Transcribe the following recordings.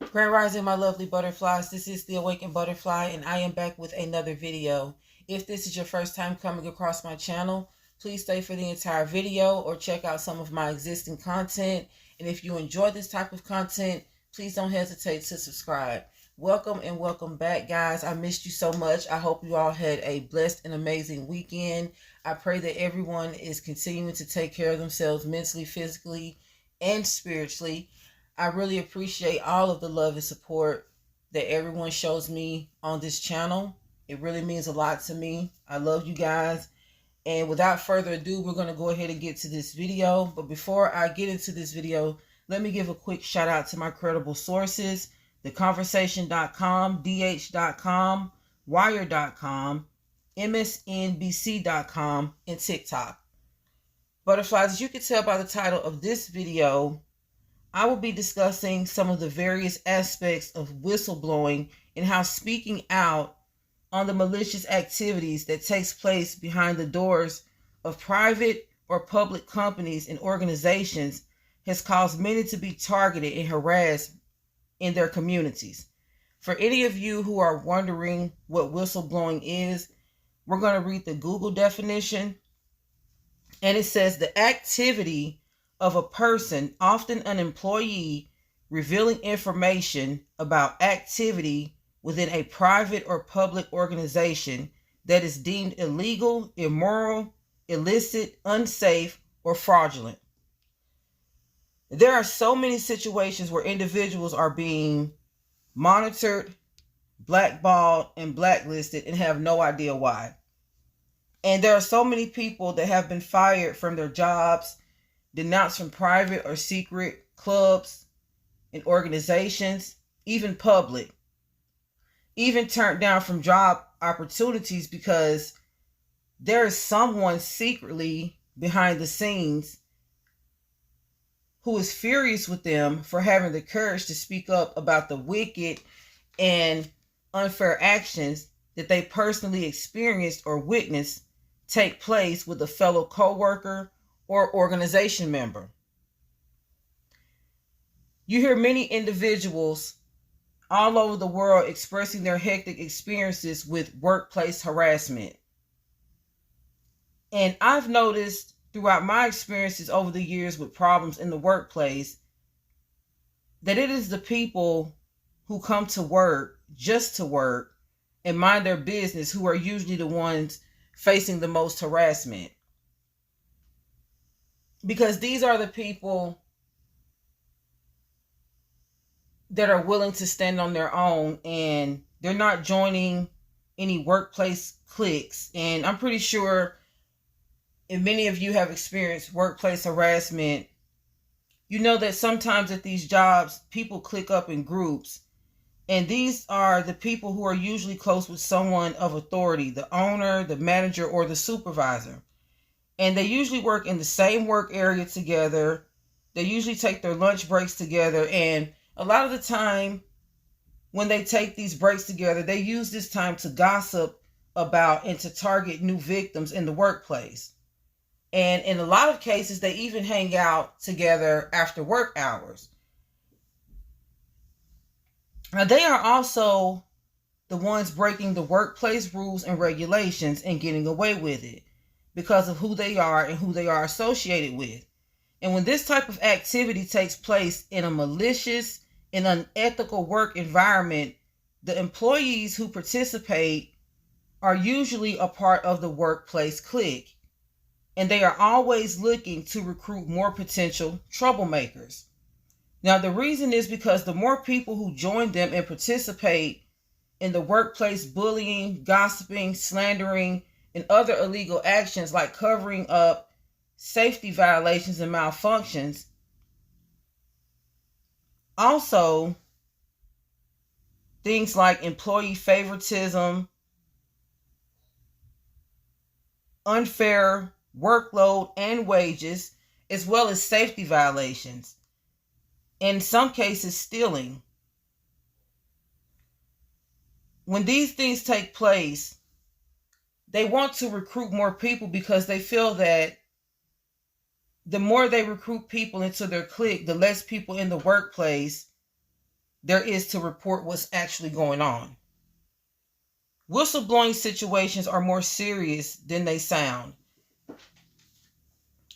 Grand Rising, my lovely butterflies. This is the Awakened Butterfly, and I am back with another video. If this is your first time coming across my channel, please stay for the entire video or check out some of my existing content. And if you enjoy this type of content, please don't hesitate to subscribe. Welcome and welcome back, guys. I missed you so much. I hope you all had a blessed and amazing weekend. I pray that everyone is continuing to take care of themselves mentally, physically, and spiritually. I really appreciate all of the love and support that everyone shows me on this channel. It really means a lot to me. I love you guys. And without further ado, we're going to go ahead and get to this video. But before I get into this video, let me give a quick shout out to my credible sources: theconversation.com, dh.com, wire.com, msnbc.com, and TikTok. Butterflies, as you can tell by the title of this video, I will be discussing some of the various aspects of whistleblowing and how speaking out on the malicious activities that takes place behind the doors of private or public companies and organizations has caused many to be targeted and harassed in their communities. For any of you who are wondering what whistleblowing is, we're going to read the Google definition, and it says the activity of a person, often an employee, revealing information about activity within a private or public organization that is deemed illegal, immoral, illicit, unsafe, or fraudulent. There are so many situations where individuals are being monitored, blackballed, and blacklisted and have no idea why. And there are so many people that have been fired from their jobs, denounced from private or secret clubs and organizations, even public, even turned down from job opportunities because there is someone secretly behind the scenes who is furious with them for having the courage to speak up about the wicked and unfair actions that they personally experienced or witnessed take place with a fellow coworker or organization member. You hear many individuals all over the world expressing their hectic experiences with workplace harassment. And I've noticed throughout my experiences over the years with problems in the workplace that it is the people who come to work just to work and mind their business who are usually the ones facing the most harassment. Because these are the people that are willing to stand on their own, and they're not joining any workplace cliques. And I'm pretty sure if many of you have experienced workplace harassment, you know that sometimes at these jobs, people click up in groups. And these are the people who are usually close with someone of authority, the owner, the manager, or the supervisor. And they usually work in the same work area together. They usually take their lunch breaks together. And a lot of the time when they take these breaks together, they use this time to gossip about and to target new victims in the workplace. And in a lot of cases, they even hang out together after work hours. Now, they are also the ones breaking the workplace rules and regulations and getting away with it because of who they are and who they are associated with. And when this type of activity takes place in a malicious and unethical work environment, the employees who participate are usually a part of the workplace clique. And they are always looking to recruit more potential troublemakers. Now, the reason is because the more people who join them and participate in the workplace bullying, gossiping, slandering, and other illegal actions like covering up safety violations and malfunctions. Also, things like employee favoritism, unfair workload and wages, as well as safety violations. In some cases, stealing. When these things take place, they want to recruit more people because they feel that the more they recruit people into their clique, the less people in the workplace there is to report what's actually going on. Whistleblowing situations are more serious than they sound.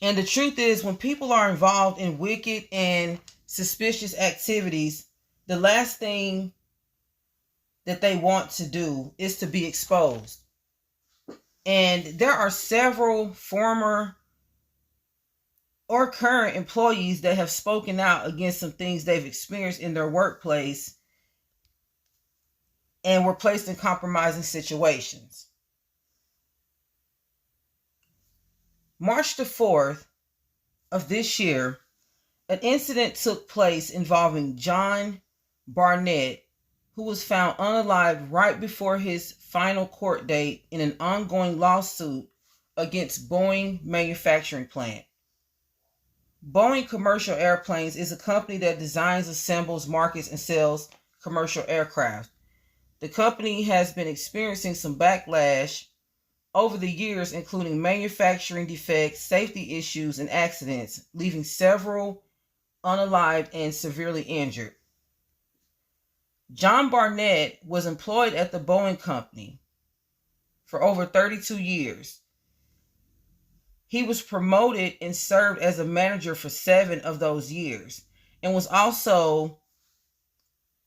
And the truth is, when people are involved in wicked and suspicious activities, the last thing that they want to do is to be exposed. And there are several former or current employees that have spoken out against some things they've experienced in their workplace and were placed in compromising situations. March the 4th of this year, an incident took place involving John Barnett, who was found unalive right before his final court date in an ongoing lawsuit against Boeing manufacturing plant. Boeing Commercial Airplanes is a company that designs, assembles, markets, and sells commercial aircraft. The company has been experiencing some backlash over the years, including manufacturing defects, safety issues, and accidents, leaving several unalived and severely injured. John Barnett was employed at the Boeing company for over 32 years. He was promoted and served as a manager for 7 of those years, and was also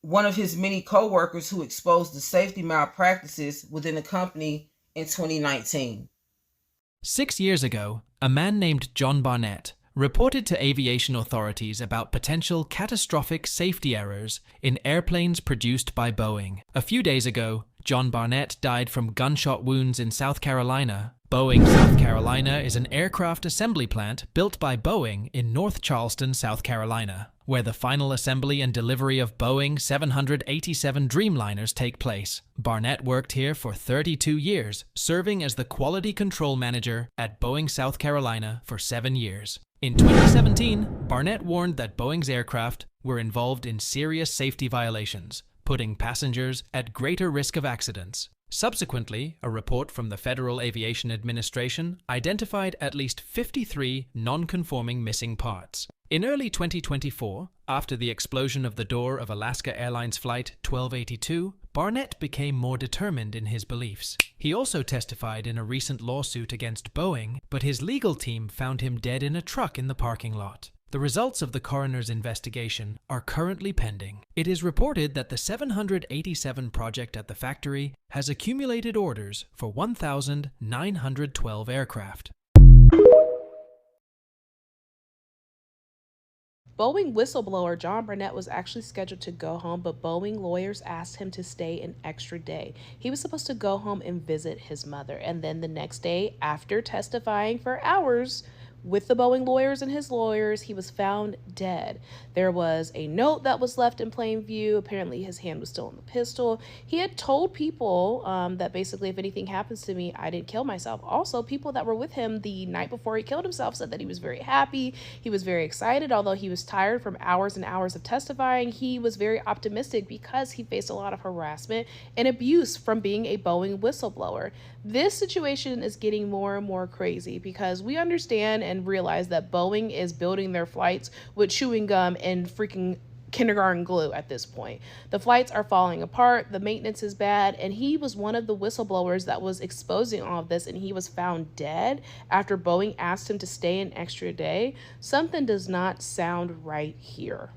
one of his many co-workers who exposed the safety malpractices within the company in 2019. 6 years ago, a man named John Barnett reported to aviation authorities about potential catastrophic safety errors in airplanes produced by Boeing. A few days ago, John Barnett died from gunshot wounds in South Carolina. Boeing, South Carolina is an aircraft assembly plant built by Boeing in North Charleston, South Carolina, where the final assembly and delivery of Boeing 787 Dreamliners take place. Barnett worked here for 32 years, serving as the quality control manager at Boeing, South Carolina for 7 years. In 2017, Barnett warned that Boeing's aircraft were involved in serious safety violations, putting passengers at greater risk of accidents. Subsequently, a report from the Federal Aviation Administration identified at least 53 non-conforming missing parts. In early 2024, after the explosion of the door of Alaska Airlines Flight 1282, Barnett became more determined in his beliefs. He also testified in a recent lawsuit against Boeing, but his legal team found him dead in a truck in the parking lot. The results of the coroner's investigation are currently pending. It is reported that the 787 project at the factory has accumulated orders for 1,912 aircraft. Boeing whistleblower John Barnett was actually scheduled to go home, but Boeing lawyers asked him to stay an extra day. He was supposed to go home and visit his mother, and then the next day, after testifying for hours with the Boeing lawyers and his lawyers, he was found dead. There was a note that was left in plain view. Apparently his hand was still on the pistol. He had told people that basically, if anything happens to me, I didn't kill myself. Also, people that were with him the night before he killed himself said that he was very happy. He was very excited. Although he was tired from hours and hours of testifying, he was very optimistic because he faced a lot of harassment and abuse from being a Boeing whistleblower. This situation is getting more and more crazy because we understand and realize that Boeing is building their flights with chewing gum and freaking kindergarten glue at this point. The flights are falling apart, the maintenance is bad, and he was one of the whistleblowers that was exposing all of this, and he was found dead after Boeing asked him to stay an extra day. Something does not sound right here.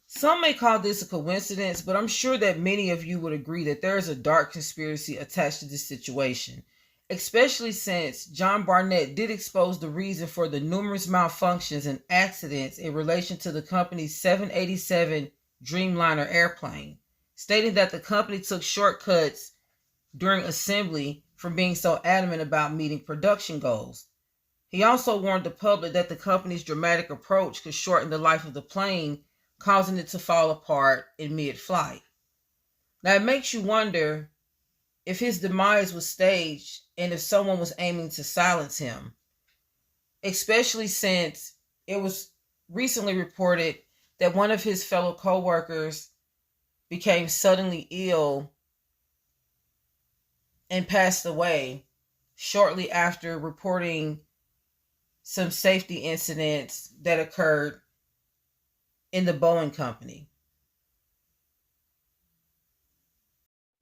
Some may call this a coincidence, but I'm sure that many of you would agree that there is a dark conspiracy attached to this situation, especially since John Barnett did expose the reason for the numerous malfunctions and accidents in relation to the company's 787 Dreamliner airplane, stating that the company took shortcuts during assembly from being so adamant about meeting production goals. He also warned the public that the company's dramatic approach could shorten the life of the plane, causing it to fall apart in mid-flight. Now, it makes you wonder if his demise was staged and if someone was aiming to silence him, especially since it was recently reported that one of his fellow co-workers became suddenly ill and passed away shortly after reporting some safety incidents that occurred in the Boeing company.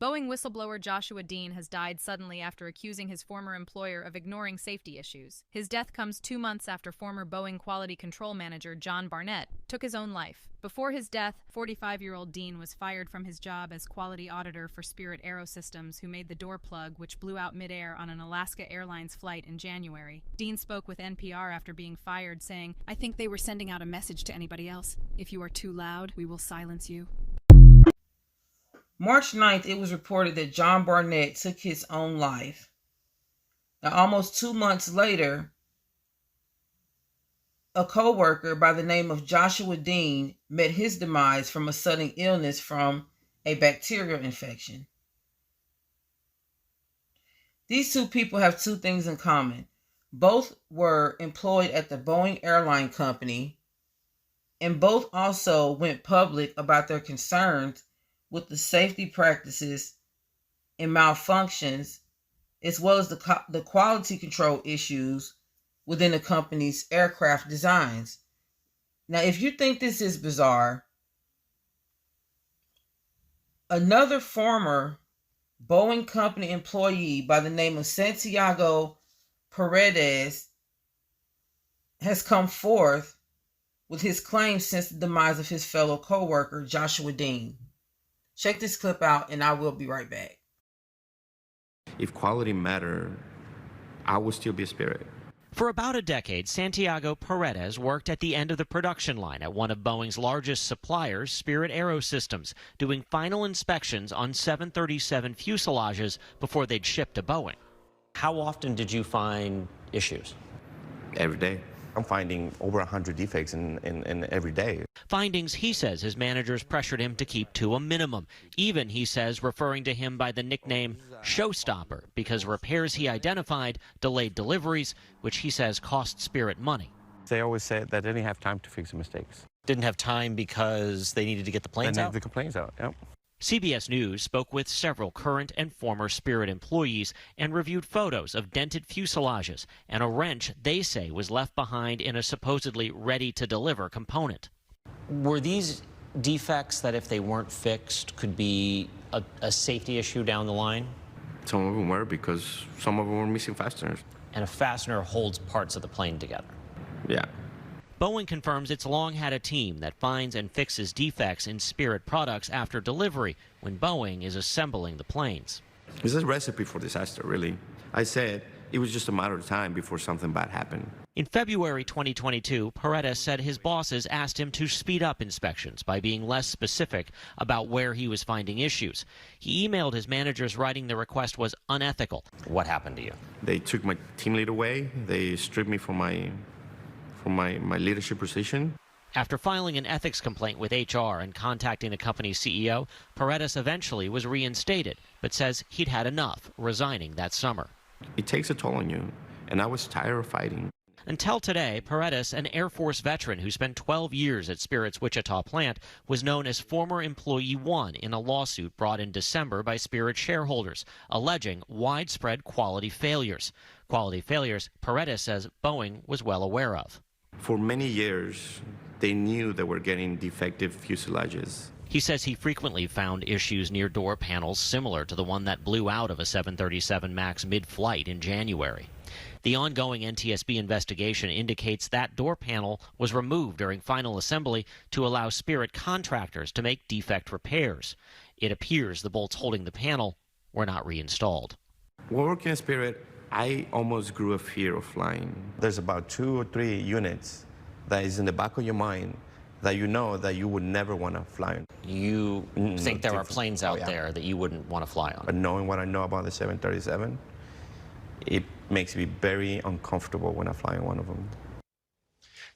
Boeing whistleblower Joshua Dean has died suddenly after accusing his former employer of ignoring safety issues. His death comes 2 months after former Boeing quality control manager John Barnett took his own life. Before his death, 45-year-old Dean was fired from his job as quality auditor for Spirit Aerosystems, who made the door plug which blew out midair on an Alaska Airlines flight in January. Dean spoke with NPR after being fired, saying, "I think they were sending out a message to anybody else. If you are too loud, we will silence you." March 9th, it was reported that John Barnett took his own life. Now, almost 2 months later, a co-worker by the name of Joshua Dean met his demise from a sudden illness from a bacterial infection. These two people have two things in common. Both were employed at the Boeing airline company, and both also went public about their concerns with the safety practices and malfunctions, as well as the quality control issues within the company's aircraft designs. Now, if you think this is bizarre, another former Boeing company employee by the name of Santiago Paredes has come forth with his claims since the demise of his fellow co-worker, Joshua Dean. Check this clip out, and I will be right back. If quality mattered, I would still be a Spirit. For about a decade, Santiago Paredes worked at the end of the production line at one of Boeing's largest suppliers, Spirit Aerosystems, doing final inspections on 737 fuselages before they'd ship to Boeing. How often did you find issues? Every day. I'm finding over 100 defects in every day. Findings he says his managers pressured him to keep to a minimum, even, he says, referring to him by the nickname Showstopper, because repairs he identified delayed deliveries, which he says cost Spirit money. They always said that they didn't have time to fix the mistakes. Didn't have time because they needed to get the planes out? The complaints out, yep. CBS News spoke with several current and former Spirit employees and reviewed photos of dented fuselages and a wrench they say was left behind in a supposedly ready-to-deliver component. Were these defects that, if they weren't fixed, could be a safety issue down the line? Some of them were, because some of them were missing fasteners. And a fastener holds parts of the plane together. Yeah. Boeing confirms it's long had a team that finds and fixes defects in Spirit products after delivery when Boeing is assembling the planes. It's a recipe for disaster, really. I said it was just a matter of time before something bad happened. In February 2022, Paredes said his bosses asked him to speed up inspections by being less specific about where he was finding issues. He emailed his managers writing the request was unethical. What happened to you? They took my team lead away. They stripped me from my leadership position. After filing an ethics complaint with HR and contacting the company's CEO, Paredes eventually was reinstated, but says he'd had enough, resigning that summer. It takes a toll on you, and I was tired of fighting. Until today, Paredes, an Air Force veteran who spent 12 years at Spirit's Wichita plant, was known as former Employee 1 in a lawsuit brought in December by Spirit shareholders, alleging widespread quality failures. Quality failures Paredes says Boeing was well aware of. For many years, they knew they were getting defective fuselages. He says he frequently found issues near door panels similar to the one that blew out of a 737 MAX mid-flight in January. The ongoing NTSB investigation indicates that door panel was removed during final assembly to allow Spirit contractors to make defect repairs. It appears the bolts holding the panel were not reinstalled. While working at Spirit, I almost grew a fear of flying. There's about 2 or 3 units that is in the back of your mind that you know that you would never want to fly on. You think there are planes out there that you wouldn't want to fly on? But knowing what I know about the 737, it makes me very uncomfortable when I fly on one of them.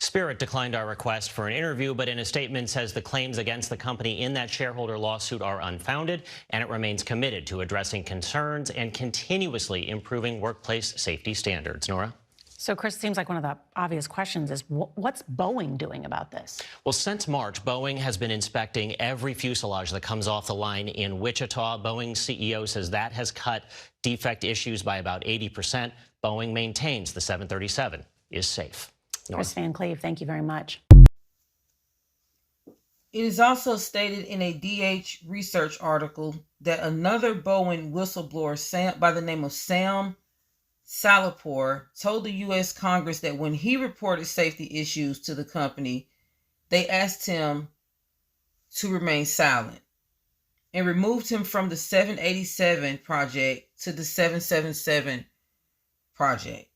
Spirit declined our request for an interview, but in a statement says the claims against the company in that shareholder lawsuit are unfounded, and it remains committed to addressing concerns and continuously improving workplace safety standards. Nora? So, Chris, it seems like one of the obvious questions is, what's Boeing doing about this? Well, since March, Boeing has been inspecting every fuselage that comes off the line in Wichita. Boeing's CEO says that has cut defect issues by about 80%. Boeing maintains the 737. is safe. Chris Van Cleve, thank you very much. It is also stated in a DH research article that another Boeing whistleblower by the name of Sam Salapur told the U.S. Congress that when he reported safety issues to the company, they asked him to remain silent and removed him from the 787 project to the 777 project.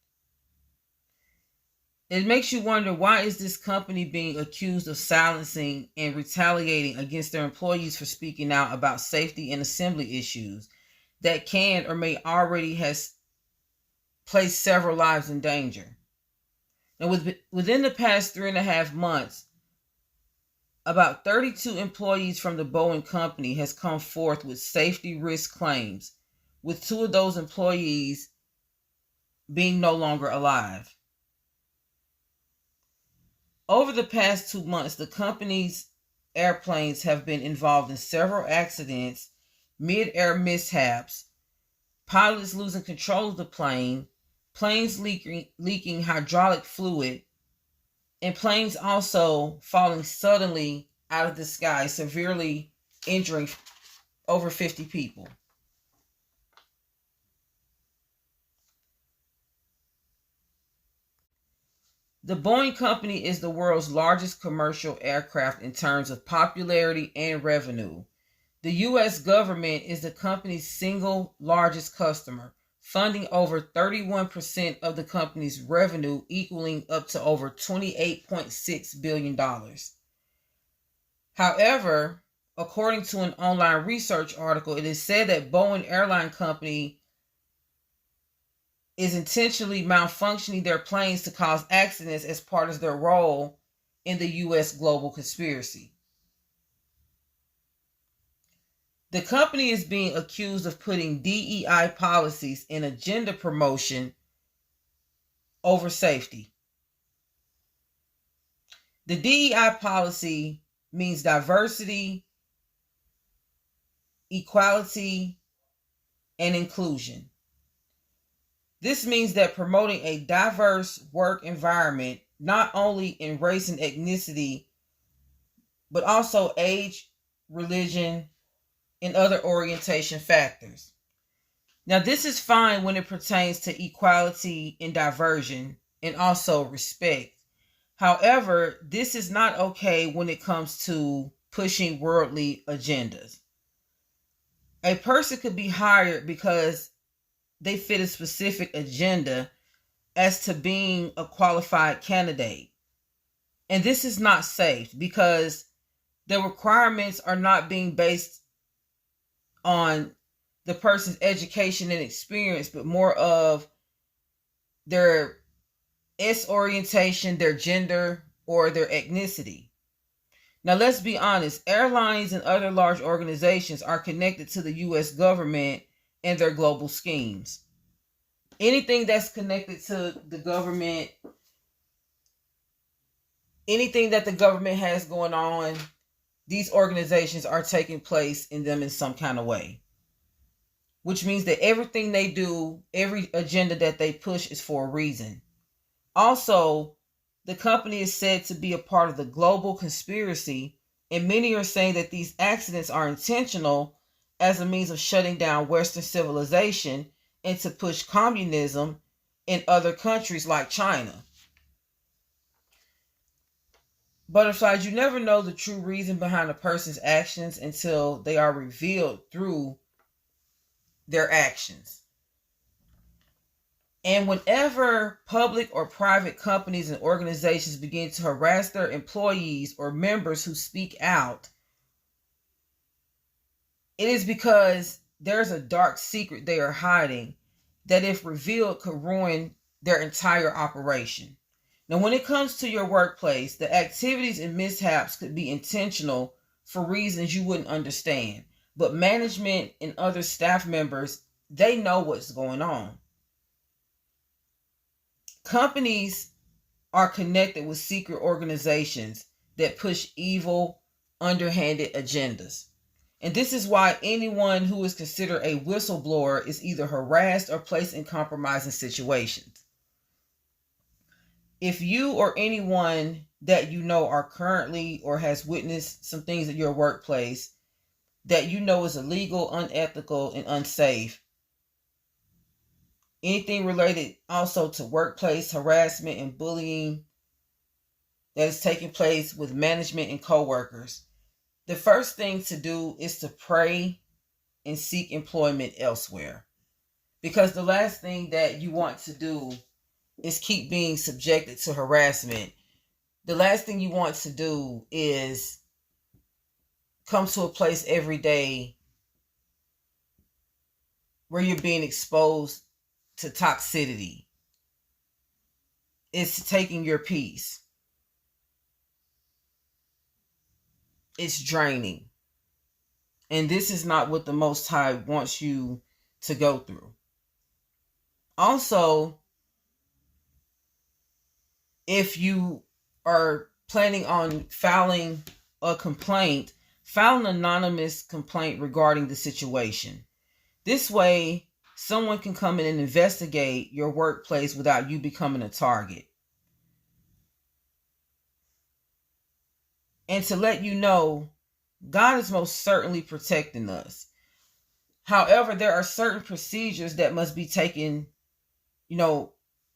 It makes you wonder, why is this company being accused of silencing and retaliating against their employees for speaking out about safety and assembly issues that can or may already has placed several lives in danger? And within the past 3.5 months, about 32 employees from the Boeing company has come forth with safety risk claims, with 2 of those employees being no longer alive. Over the past 2 months, the company's airplanes have been involved in several accidents, mid-air mishaps, pilots losing control of the plane, planes leaking hydraulic fluid, and planes also falling suddenly out of the sky, severely injuring over 50 people. The Boeing company is the world's largest commercial aircraft in terms of popularity and revenue. The U.S. government is the company's single largest customer, funding over 31% of the company's revenue, equaling up to over $28.6 billion. However, according to an online research article, it is said that Boeing Airline Company is intentionally malfunctioning their planes to cause accidents as part of their role in the U.S. global conspiracy. The company is being accused of putting DEI policies and agenda promotion over safety. The DEI policy means diversity, equality, and inclusion. This means that promoting a diverse work environment, not only in race and ethnicity, but also age, religion, and other orientation factors. Now, this is fine when it pertains to equality and diversion and also respect. However, this is not okay when it comes to pushing worldly agendas. A person could be hired because they fit a specific agenda as to being a qualified candidate. And this is not safe because the requirements are not being based on the person's education and experience, but more of their orientation, their gender, or their ethnicity. Now, let's be honest, airlines and other large organizations are connected to the U.S. government and their global schemes. Anything that's connected to the government, anything that the government has going on, these organizations are taking place in them in some kind of way. Which means that everything they do, every agenda that they push is for a reason. Also, the company is said to be a part of the global conspiracy, and many are saying that these accidents are intentional as a means of shutting down Western civilization and to push communism in other countries like China. Butterflies, you never know the true reason behind a person's actions until they are revealed through their actions. And whenever public or private companies and organizations begin to harass their employees or members who speak out, it is because there's a dark secret they are hiding that, if revealed, could ruin their entire operation. Now, when it comes to your workplace, the activities and mishaps could be intentional for reasons you wouldn't understand. But management and other staff members, they know what's going on. Companies are connected with secret organizations that push evil, underhanded agendas. And this is why anyone who is considered a whistleblower is either harassed or placed in compromising situations. If you or anyone that you know are currently or has witnessed some things at your workplace that you know is illegal, unethical, and unsafe, anything related also to workplace harassment and bullying that is taking place with management and coworkers, the first thing to do is to pray and seek employment elsewhere. Because the last thing that you want to do is keep being subjected to harassment. The last thing you want to do is come to a place every day where you're being exposed to toxicity. It's taking your peace. It's draining. And this is not what the Most High wants you to go through. Also, if you are planning on filing a complaint, file an anonymous complaint regarding the situation. This way, someone can come in and investigate your workplace without you becoming a target. And to let you know, God is most certainly protecting us. However, there are certain procedures that must be taken,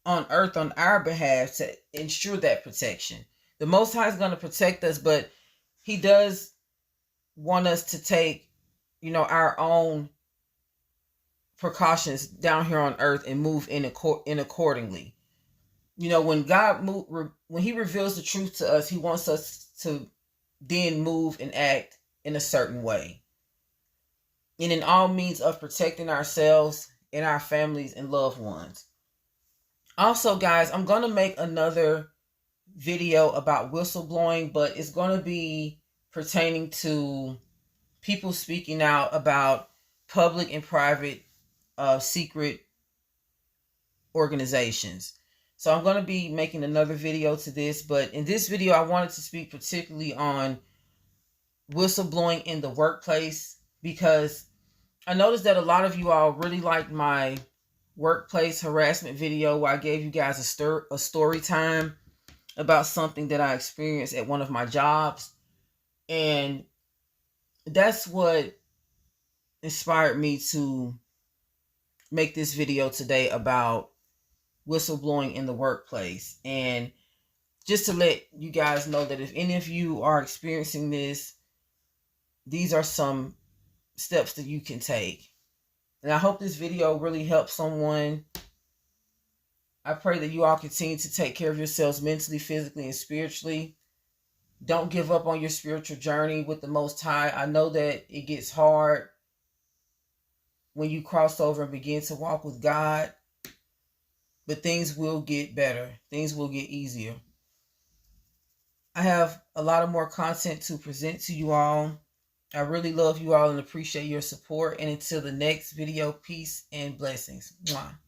on earth on our behalf to ensure that protection. The Most High is going to protect us, but He does want us to take, our own precautions down here on earth and move in accordingly. When when He reveals the truth to us, He wants us to then move and act in a certain way. And in all means of protecting ourselves and our families and loved ones. Also, guys, I'm going to make another video about whistleblowing, but it's going to be pertaining to people speaking out about public and private secret organizations. So I'm going to be making another video to this, but in this video, I wanted to speak particularly on whistleblowing in the workplace, because I noticed that a lot of you all really liked my workplace harassment video where I gave you guys a story time about something that I experienced at one of my jobs. And that's what inspired me to make this video today about whistleblowing in the workplace. And just to let you guys know that if any of you are experiencing this, these are some steps that you can take. And I hope this video really helps someone. I pray that you all continue to take care of yourselves mentally, physically, and spiritually. Don't give up on your spiritual journey with the Most High. I know that it gets hard when you cross over and begin to walk with God, but things will get better. Things will get easier. I have a lot of more content to present to you all. I really love you all and appreciate your support. And until the next video, peace and blessings. Mwah.